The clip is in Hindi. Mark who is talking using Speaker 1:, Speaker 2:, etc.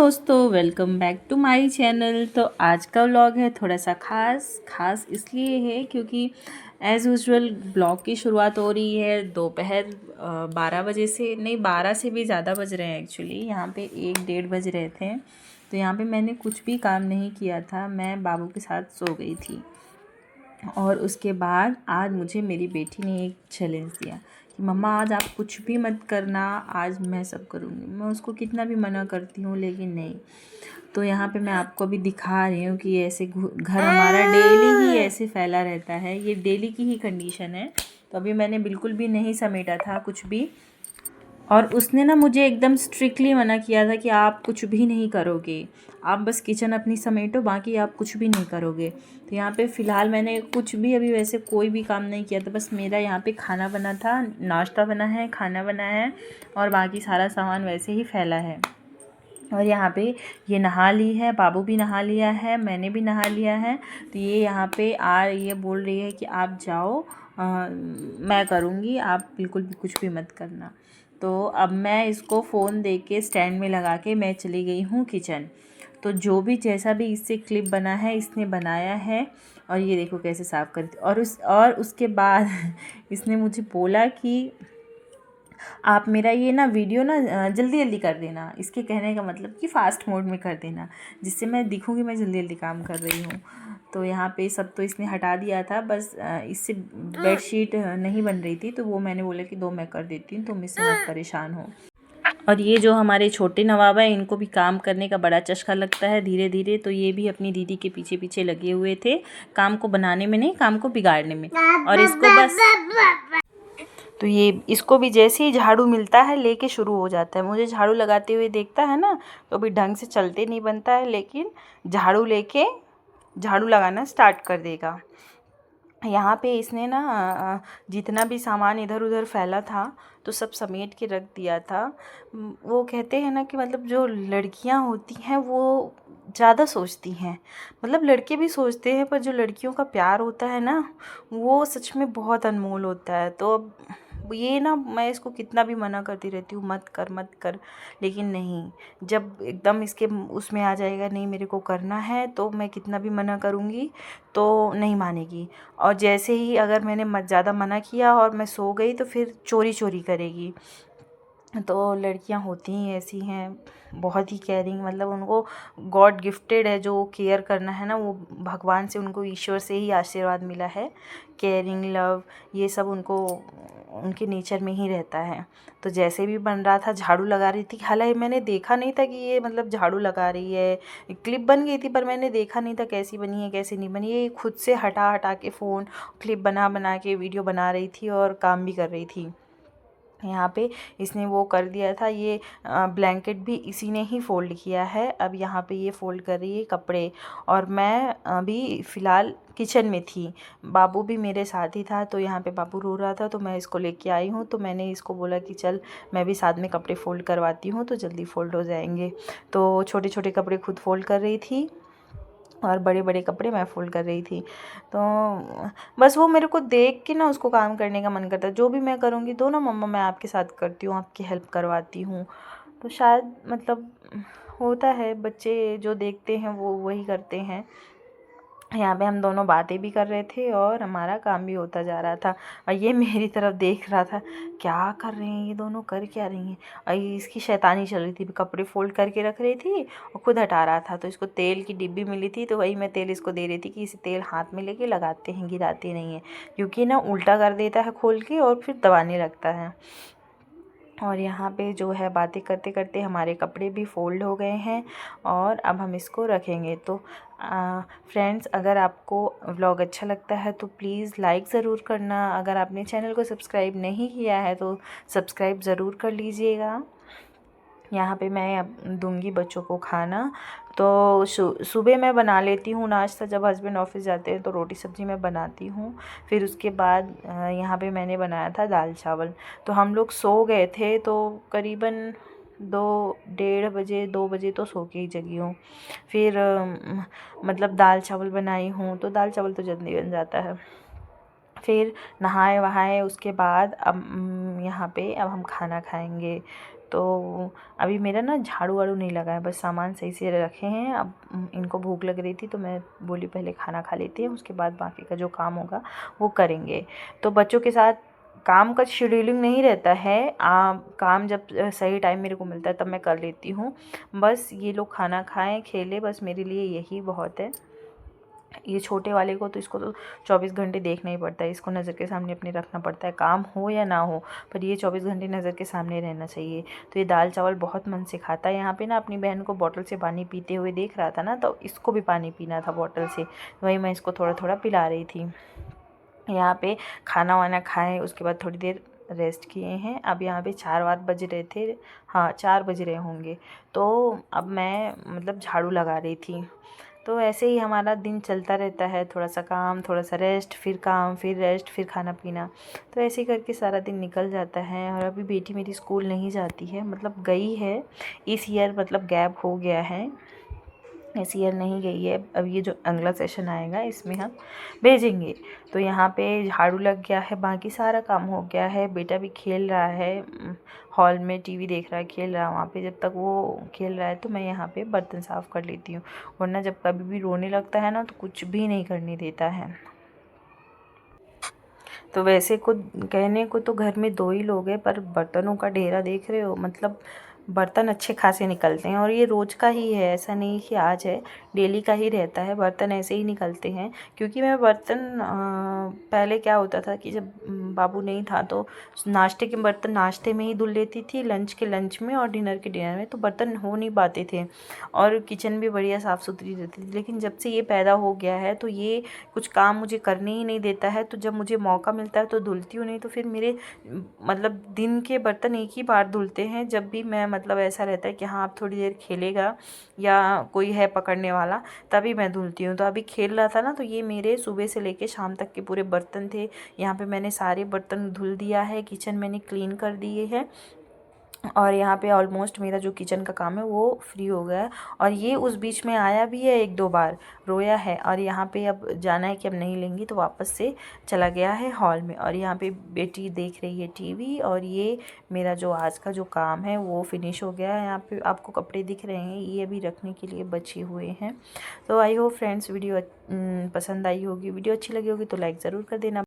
Speaker 1: दोस्तों, welcome back to my channel. तो आज का व्लॉग है थोड़ा सा खास इसलिए है क्योंकि एज़ यूजुअल ब्लॉग की शुरुआत हो रही है दोपहर 12 बजे से। नहीं, 12 से भी ज़्यादा बज रहे हैं एक्चुअली। यहाँ पे 1-1:30 बज रहे थे। तो यहाँ पे मैंने कुछ भी काम नहीं किया था, मैं बाबू के साथ सो गई थी। और उसके बाद आज मुझे मेरी बेटी ने एक चैलेंज दिया कि मम्मा आज आप कुछ भी मत करना, आज मैं सब करूँगी। मैं उसको कितना भी मना करती हूँ लेकिन नहीं। तो यहाँ पे मैं आपको भी दिखा रही हूँ कि ऐसे घर हमारा डेली ही ऐसे फैला रहता है, ये डेली की ही कंडीशन है। तो अभी मैंने बिल्कुल भी नहीं समेटा था कुछ भी, और उसने ना मुझे एकदम स्ट्रिक्टली मना किया था कि आप कुछ भी नहीं करोगे, आप बस किचन अपनी समेटो, बाकी आप कुछ भी नहीं करोगे। तो यहाँ पे फ़िलहाल मैंने कुछ भी अभी वैसे कोई भी काम नहीं किया था। बस मेरा यहाँ पे खाना बना था, नाश्ता बना है, खाना बना है, और बाकी सारा सामान वैसे ही फैला है। और यहाँ पे ये नहा ली है, बाबू भी नहा लिया है, मैंने भी नहा लिया है। तो ये यहाँ पे ये बोल रही है कि आप जाओ, मैं करूँगी, आप बिल्कुल भी कुछ भी मत करना। तो अब मैं इसको फ़ोन दे के स्टैंड में लगा के मैं चली गई हूँ किचन। तो जो भी जैसा भी इससे क्लिप बना है इसने बनाया है, और ये देखो कैसे साफ़ करती। और उसके बाद इसने मुझे बोला कि आप मेरा ये ना वीडियो ना जल्दी जल्दी कर देना। इसके कहने का मतलब कि फ़ास्ट मोड में कर देना, जिससे मैं दिखूँगी मैं जल्दी जल्दी काम कर रही हूँ। तो यहाँ पे सब तो इसने हटा दिया था, बस इससे बेडशीट नहीं बन रही थी, तो वो मैंने बोला कि दो मैं कर देती हूँ, तुम इससे मत परेशान हो। और ये जो हमारे छोटे नवाब हैं, इनको भी काम करने का बड़ा चस्का लगता है धीरे धीरे। तो ये भी अपनी दीदी के पीछे पीछे लगे हुए थे, काम को बनाने में नहीं, काम को बिगाड़ने में। और इसको बस तो ये इसको भी जैसे ही झाड़ू मिलता है लेके शुरू हो जाता है। मुझे झाड़ू लगाते हुए देखता है ना, तो अभी ढंग से चलते नहीं बनता है, लेकिन झाड़ू लेके झाड़ू लगाना स्टार्ट कर देगा। यहाँ पे इसने ना जितना भी सामान इधर उधर फैला था तो सब समेट के रख दिया था। वो कहते हैं ना कि मतलब जो लड़कियाँ होती हैं वो ज़्यादा सोचती हैं, मतलब लड़के भी सोचते हैं, पर जो लड़कियों का प्यार होता है ना वो सच में बहुत अनमोल होता है। तो अब ये ना, मैं इसको कितना भी मना करती रहती हूँ मत कर मत कर, लेकिन नहीं, जब एकदम इसके उसमें आ जाएगा नहीं मेरे को करना है, तो मैं कितना भी मना करूँगी तो नहीं मानेगी। और जैसे ही अगर मैंने ज़्यादा मना किया और मैं सो गई तो फिर चोरी चोरी करेगी। तो लड़कियां होती ही ऐसी हैं, बहुत ही केयरिंग, मतलब उनको गॉड गिफ्टेड है जो केयर करना है ना, वो भगवान से, उनको ईश्वर से ही आशीर्वाद मिला है। केयरिंग, लव, ये सब उनको उनके नेचर में ही रहता है। तो जैसे भी बन रहा था, झाड़ू लगा रही थी, हालांकि मैंने देखा नहीं था कि ये मतलब झाड़ू लगा रही है, क्लिप बन गई थी पर मैंने देखा नहीं था कैसी बनी है कैसी नहीं बनी। ये खुद से हटा हटा के फ़ोन क्लिप बना बना के वीडियो बना रही थी और काम भी कर रही थी। यहाँ पे इसने वो कर दिया था, ये ब्लैंकेट भी इसी ने ही फ़ोल्ड किया है। अब यहाँ पे ये फ़ोल्ड कर रही है कपड़े, और मैं अभी फ़िलहाल किचन में थी, बाबू भी मेरे साथ ही था। तो यहाँ पे बाबू रो रहा था तो मैं इसको लेके आई हूँ। तो मैंने इसको बोला कि चल मैं भी साथ में कपड़े फ़ोल्ड करवाती हूँ तो जल्दी फ़ोल्ड हो जाएंगे। तो छोटे छोटे कपड़े खुद फ़ोल्ड कर रही थी और बड़े बड़े कपड़े मैं फ़ोल्ड कर रही थी। तो बस वो मेरे को देख के ना उसको काम करने का मन करता है। जो भी मैं करूँगी तो ना मम्मा मैं आपके साथ करती हूँ, आपकी हेल्प करवाती हूँ। तो शायद मतलब होता है, बच्चे जो देखते हैं वो वही करते हैं। यहाँ पे हम दोनों बातें भी कर रहे थे और हमारा काम भी होता जा रहा था, और ये मेरी तरफ देख रहा था क्या कर रहे हैं ये दोनों, कर क्या रही हैं। और ये इसकी शैतानी चल रही थी, कपड़े फोल्ड करके रख रही थी और खुद हटा रहा था। तो इसको तेल की डिब्बी मिली थी तो वही मैं तेल इसको दे रही थी कि इसे तेल हाथ में लेके लगाते हैं, गिराते नहीं है, क्योंकि ना उल्टा कर देता है खोल के और फिर दबाने लगता है। और यहाँ पे जो है बातें करते करते हमारे कपड़े भी फ़ोल्ड हो गए हैं और अब हम इसको रखेंगे। तो फ्रेंड्स, अगर आपको व्लॉग अच्छा लगता है तो प्लीज़ लाइक ज़रूर करना। अगर आपने चैनल को सब्सक्राइब नहीं किया है तो सब्सक्राइब ज़रूर कर लीजिएगा। यहाँ पे मैं अब दूंगी बच्चों को खाना। तो सुबह मैं बना लेती हूँ नाश्ता, जब हस्बैंड ऑफिस जाते हैं तो रोटी सब्ज़ी मैं बनाती हूँ। फिर उसके बाद यहाँ पे मैंने बनाया था दाल चावल। तो हम लोग सो गए थे, तो करीबन 2-1:30 बजे 2 बजे तो सो के ही जगी हूँ। फिर मतलब दाल चावल बनाई हूँ, तो दाल चावल तो जल्दी बन जाता है। फिर नहाए वहाए उसके बाद अब यहाँ पे अब हम खाना खाएंगे। तो अभी मेरा ना झाड़ू वाड़ू नहीं लगा है, बस सामान सही से रखे हैं। अब इनको भूख लग रही थी तो मैं बोली पहले खाना खा लेते हैं, उसके बाद बाकी का जो काम होगा वो करेंगे। तो बच्चों के साथ काम का शेड्यूलिंग नहीं रहता है। काम जब सही टाइम मेरे को मिलता है तब मैं कर लेती हूँ। बस ये लोग खाना खाएं, खेलें, बस मेरे लिए यही बहुत है। ये छोटे वाले को तो इसको तो 24 घंटे देखना ही पड़ता है, इसको नज़र के सामने अपने रखना पड़ता है, काम हो या ना हो, पर ये 24 घंटे नज़र के सामने रहना चाहिए। तो ये दाल चावल बहुत मन से खाता है। यहाँ पे ना अपनी बहन को बॉटल से पानी पीते हुए देख रहा था ना, तो इसको भी पानी पीना था बॉटल से, वही मैं इसको थोड़ा थोड़ा पिला रही थी। यहाँ पे खाना वाना खाएं, उसके बाद थोड़ी देर रेस्ट किए हैं। अब यहाँ पे 4 बज रहे थे, हाँ 4 बज रहे होंगे। तो अब मैं मतलब झाड़ू लगा रही थी। तो ऐसे ही हमारा दिन चलता रहता है, थोड़ा सा काम, थोड़ा सा रेस्ट, फिर काम, फिर रेस्ट, फिर खाना पीना। तो ऐसे ही करके सारा दिन निकल जाता है। और अभी बेटी मेरी स्कूल नहीं जाती है, मतलब गई है इस ईयर, मतलब गैप हो गया है, इस ईयर नहीं गई है। अब ये जो अगला सेशन आएगा इसमें हम भेजेंगे। तो यहाँ पे झाड़ू लग गया है, बाकी सारा काम हो गया है। बेटा भी खेल रहा है हॉल में, टीवी देख रहा है, खेल रहा है वहाँ पे। जब तक वो खेल रहा है तो मैं यहाँ पे बर्तन साफ़ कर लेती हूँ, वरना जब कभी भी रोने लगता है ना तो कुछ भी नहीं करने देता है। तो वैसे को कहने को तो घर में 2 ही लोग हैं, पर बर्तनों का ढेरा देख रहे हो, मतलब बर्तन अच्छे खासे निकलते हैं। और ये रोज़ का ही है, ऐसा नहीं कि आज है, डेली का ही रहता है, बर्तन ऐसे ही निकलते हैं। क्योंकि मैं बर्तन पहले क्या होता था कि जब बाबू नहीं था तो नाश्ते के बर्तन नाश्ते में ही धुल लेती थी, लंच के लंच में और डिनर के डिनर में, तो बर्तन हो नहीं पाते थे और किचन भी बढ़िया साफ़ सुथरी रहती थी। लेकिन जब से ये पैदा हो गया है तो ये कुछ काम मुझे करने ही नहीं देता है। तो जब मुझे मौका मिलता है तो धुलती हूँ, नहीं तो फिर मेरे मतलब दिन के बर्तन एक ही बार धुलते हैं, जब भी मैं मतलब ऐसा रहता है कि हाँ अब थोड़ी देर खेलेगा या कोई है पकड़ने वाला, तभी मैं धुलती हूँ। तो अभी खेल रहा था ना, तो ये मेरे सुबह से लेके शाम तक के पूरे बर्तन थे। यहाँ पे मैंने सारे बर्तन धुल दिया है, किचन मैंने क्लीन कर दिए है, और यहाँ पे ऑलमोस्ट मेरा जो किचन का काम है वो फ्री हो गया है। और ये उस बीच में आया भी है, 1-2 बार रोया है, और यहाँ पे अब जाना है कि अब नहीं लेंगी, तो वापस से चला गया है हॉल में। और यहाँ पे बेटी देख रही है टीवी, और ये मेरा जो आज का जो काम है वो फिनिश हो गया है। यहाँ पे आपको कपड़े दिख रहे हैं, ये अभी रखने के लिए बचे हुए हैं। तो आई होप फ्रेंड्स वीडियो पसंद आई होगी, वीडियो अच्छी लगी होगी तो लाइक ज़रूर कर देना।